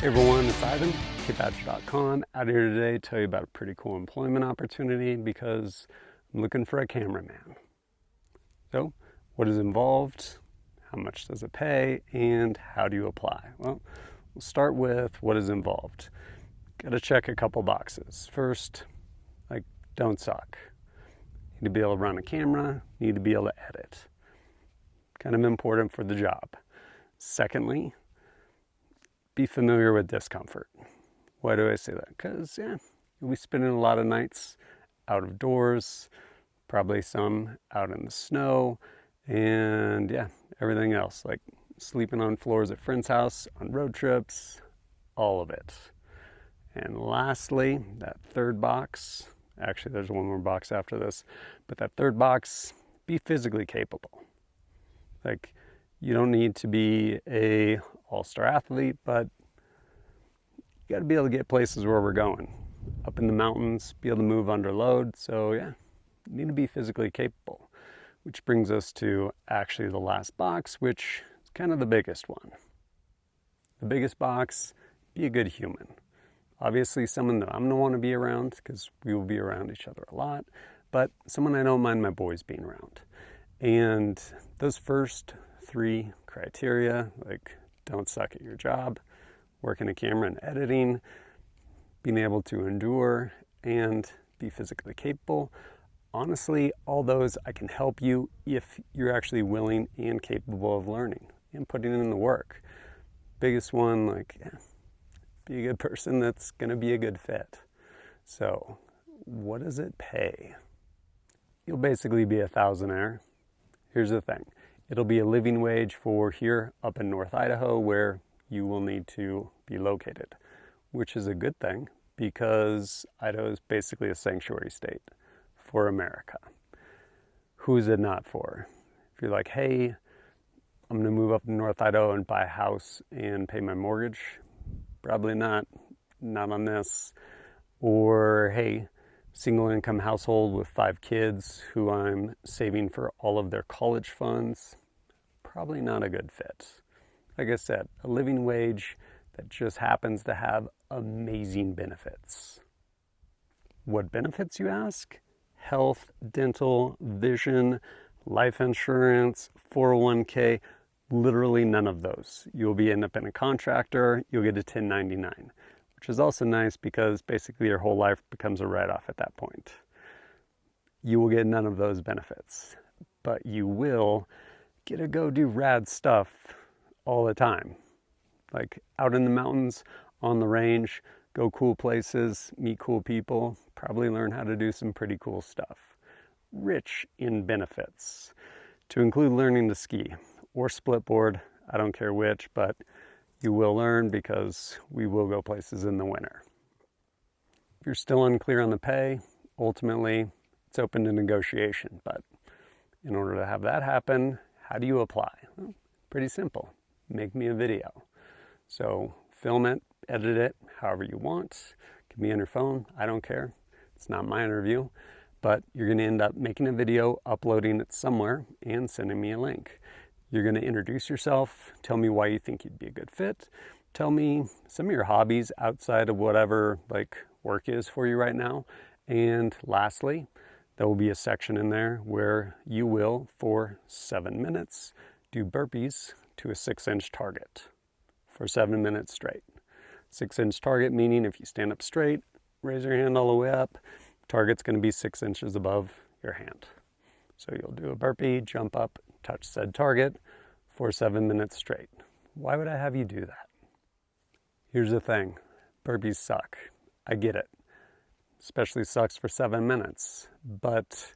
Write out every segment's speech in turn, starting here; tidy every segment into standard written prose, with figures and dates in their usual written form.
Hey everyone, it's Ivan, kbadge.com, out here today to tell you about a pretty cool employment opportunity because I'm looking for a cameraman. So, what is involved, how much does it pay, and how do you apply? Well, we'll start with what is involved. Got to check a couple boxes. First, don't suck. Need to be able to run a camera, need to be able to edit. Kind of important for the job. Secondly, be familiar with discomfort. Why do I say that? Because, you'll be spending a lot of nights out of doors, probably some out in the snow, and everything else, like sleeping on floors at friends' house, on road trips, all of it. And lastly, that third box, actually there's one more box after this, but that third box, be physically capable. You don't need to be a all-star athlete, but you got to be able to get places where we're going. Up in the mountains, be able to move under load. So you need to be physically capable. Which brings us to actually the last box, which is kind of the biggest one. The biggest box, be a good human. Obviously someone that I'm going to want to be around because we will be around each other a lot, but someone I don't mind my boys being around. And those first three criteria, don't suck at your job, working a camera and editing, being able to endure, and be physically capable. Honestly, all those I can help you if you're actually willing and capable of learning and putting in the work. Biggest one, be a good person that's going to be a good fit. So, what does it pay? You'll basically be a thousandaire. Here's the thing. It'll be a living wage for here up in North Idaho where you will need to be located, which is a good thing because Idaho is basically a sanctuary state for America. Who is it not for? If you're like, hey, I'm going to move up to North Idaho and buy a house and pay my mortgage, probably not on this. Or, hey, single income household with 5 kids who I'm saving for all of their college funds, probably not a good fit. Like I said, a living wage that just happens to have amazing benefits. What benefits, you ask? Health, dental, vision, life insurance, 401k, literally none of those. You'll be independent contractor, you'll get a 1099, which is also nice because basically your whole life becomes a write-off at that point. You will get none of those benefits, but you will get to go do rad stuff all the time. Out in the mountains, on the range, go cool places, meet cool people, probably learn how to do some pretty cool stuff. Rich in benefits, to include learning to ski or splitboard, I don't care which, but you will learn because we will go places in the winter. If you're still unclear on the pay, ultimately it's open to negotiation, but in order to have that happen, how do you apply? Well, pretty simple. Make me a video. So film it, edit it however you want. It can be on your phone, I don't care. It's not my interview, but you're going to end up making a video, uploading it somewhere, and sending me a link. You're going to introduce yourself, tell me why you think you'd be a good fit, tell me some of your hobbies outside of whatever work is for you right now, and lastly, there will be a section in there where you will, for 7 minutes, do burpees to a 6-inch target for 7 minutes straight. 6-inch target meaning if you stand up straight, raise your hand all the way up, target's going to be 6 inches above your hand. So you'll do a burpee, jump up, touch said target for 7 minutes straight. Why would I have you do that? Here's the thing. Burpees suck. I get it. Especially sucks for 7 minutes. But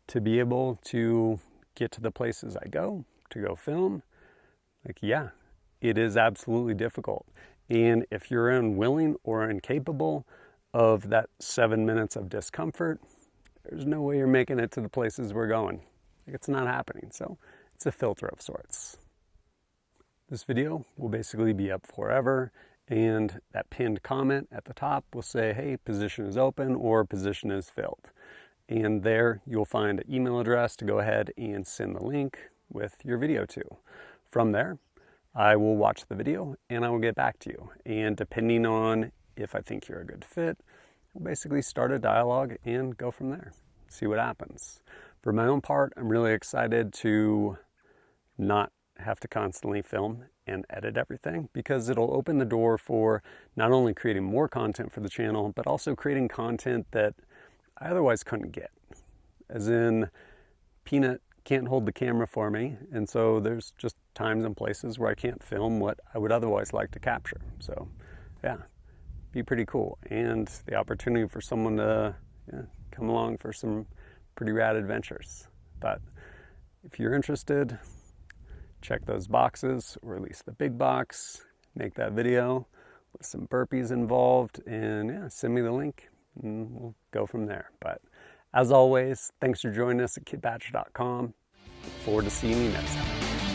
to be able to get to the places I go, to go film, it is absolutely difficult. And if you're unwilling or incapable of that 7 minutes of discomfort, there's no way you're making it to the places we're going. It's not happening. So it's a filter of sorts. This video will basically be up forever, and that pinned comment at the top will say, hey, position is open or position is filled. And there you'll find an email address to go ahead and send the link with your video to. From there, I will watch the video and I will get back to you. And depending on if I think you're a good fit, we'll basically start a dialogue and go from there. See what happens. For my own part, I'm really excited to not have to constantly film and edit everything, because it'll open the door for not only creating more content for the channel, but also creating content that I otherwise couldn't get. As in, Peanut can't hold the camera for me, and so there's just times and places where I can't film what I would otherwise like to capture. So yeah, be pretty cool, and the opportunity for someone to come along for some pretty rad adventures. But if you're interested, check those boxes, or at least the big box, make that video with some burpees involved, and yeah, send me the link and we'll go from there. But as always, thanks for joining us at kitbatch.com. Look forward to seeing you next time.